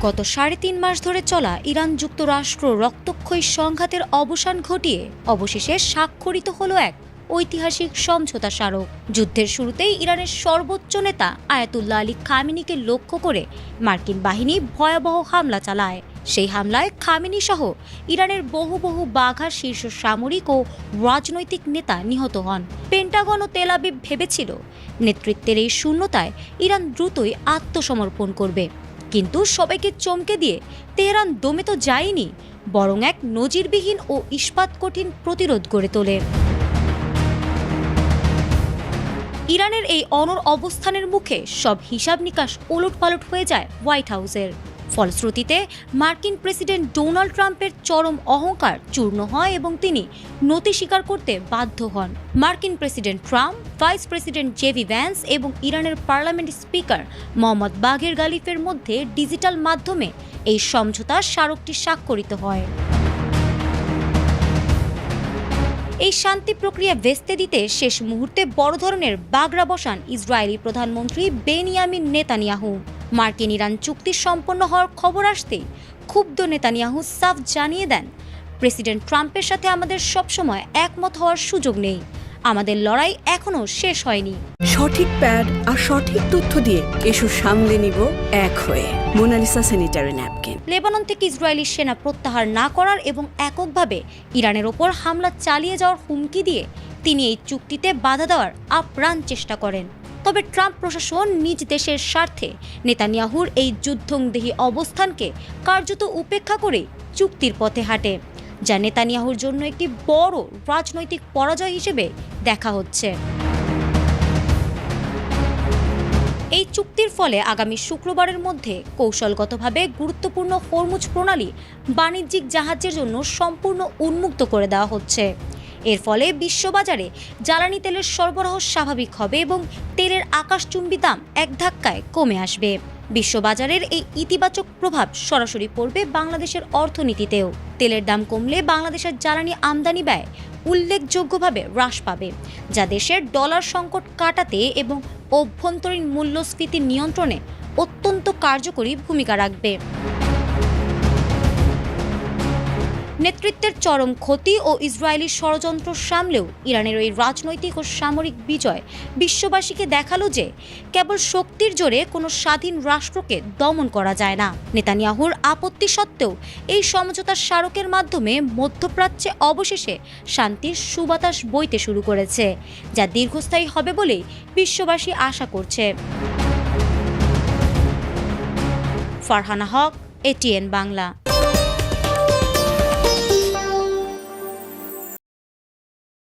গত ৩.৫ মাস ধরে চলা ইরান যুক্তরাষ্ট্র রক্তক্ষয়ী সংঘাতের অবসান ঘটিয়ে অবশেষে স্বাক্ষরিত হলো এক ঐতিহাসিক সমঝোতা স্মারক। যুদ্ধের শুরুতেই ইরানের সর্বোচ্চ নেতা আয়াতুল্লাহ আলী খামেনিকে লক্ষ্য করে মার্কিন বাহিনী ভয়াবহ হামলা চালায়। সেই হামলায় খামেনি সহ ইরানের বহু বাঘা শীর্ষ সামরিক ও রাজনৈতিক নেতা নিহত হন। পেন্টাগন ও তেল আবিব ভেবেছিল নেতৃত্বের এই শূন্যতায় ইরান দ্রুতই আত্মসমর্পণ করবে, কিন্তু সবাইকে চমকে দিয়ে তেহরান দমে তো যায়নি, বরং এক নজিরবিহীন ও ইস্পাত কঠিন প্রতিরোধ গড়ে তোলে। ইরানের এই অনড় অবস্থানের মুখে সব হিসাব নিকাশ ওলটপালট হয়ে যায় হোয়াইট হাউসের। ফলশ্রুতিতে মার্কিন প্রেসিডেন্ট ডোনাল্ড ট্রাম্পের চরম অহংকার চূর্ণ হয় এবং তিনি নতি স্বীকার করতে বাধ্য হন। মার্কিন president Trump, vice president JD Vance এবং ইরানের পার্লামেন্ট স্পিকার মোহাম্মদ বাঘের গালিফের মধ্যে ডিজিটাল মাধ্যমে এই সমঝোতা স্মারকটি স্বাক্ষরিত হয়। এই শান্তি প্রক্রিয়া ভেস্তে দিতে শেষ মুহূর্তে বড় ধরনের বাগড়া বসান ইসরায়েলি প্রধানমন্ত্রী বেনিয়ামিন নেতানিয়াহু। মার্কিন ইরান চুক্তি সম্পন্ন হওয়ার খবর আসতেই ক্ষুব্ধ নেতানিয়াহু সাফ জানিয়ে দেন, প্রেসিডেন্ট ট্রাম্পের সাথে আমাদের সবসময় একমত হওয়ার সুযোগ নেই, আমাদের লড়াই এখনো শেষ হয়নি। সঠিক প্যাড আর সঠিক তথ্য দিয়ে এসব সামলে নিব এক হয়ে। Mona Lisa sanitary napkin. লেবানন থেকে ইসরায়েলি সেনা প্রত্যাহার না করার এবং এককভাবে ইরানের ওপর হামলা চালিয়ে যাওয়ার হুমকি দিয়ে তিনি এই চুক্তিতে বাধা দেওয়ার আপ্রাণ চেষ্টা করেন। তবে ট্রাম্প প্রশাসন নিজ দেশের স্বার্থে নেতানিয়াহুর এই যুদ্ধংদেহী অবস্থানকে কার্যত উপেক্ষা করে চুক্তির পথে হাঁটে, যা নেতানিয়াহুর জন্য একটি বড় রাজনৈতিক পরাজয় হিসেবে দেখা হচ্ছে। এই চুক্তির ফলে আগামী শুক্রবারের মধ্যে কৌশলগতভাবে গুরুত্বপূর্ণ হরমুজ প্রণালী বাণিজ্যিক জাহাজের জন্য সম্পূর্ণ উন্মুক্ত করে দেওয়া হচ্ছে। এর ফলে বিশ্ববাজারে জ্বালানি তেলের সরবরাহ স্বাভাবিক হবে এবং তেলের আকাশচুম্বী দাম এক ধাক্কায় কমে আসবে। বিশ্ববাজারের এই ইতিবাচক প্রভাব সরাসরি পড়বে বাংলাদেশের অর্থনীতিতেও। তেলের দাম কমলে বাংলাদেশের জ্বালানি আমদানি ব্যয় উল্লেখযোগ্যভাবে হ্রাস পাবে, যা দেশের ডলার সংকট কাটাতে এবং অভ্যন্তরীণ মূল্যস্ফীতি নিয়ন্ত্রণে অত্যন্ত কার্যকরী ভূমিকা রাখবে। নেতৃত্বের চরম ক্ষতি ও ইসরায়েলি ষড়যন্ত্র সামলেও ইরানের এই রাজনৈতিক ও সামরিক বিজয় বিশ্ববাসীকে দেখালো যে কেবল শক্তির জোরে কোনো স্বাধীন রাষ্ট্রকে দমন করা যায় না। নেতানিয়াহুর আপত্তি সত্ত্বেও এই সমঝোতার স্মারকের মাধ্যমে মধ্যপ্রাচ্যে অবশেষে শান্তির সুবাতাস বইতে শুরু করেছে, যা দীর্ঘস্থায়ী হবে বলেই বিশ্ববাসী আশা করছে। ফারহানা হক, এটিএন বাংলা।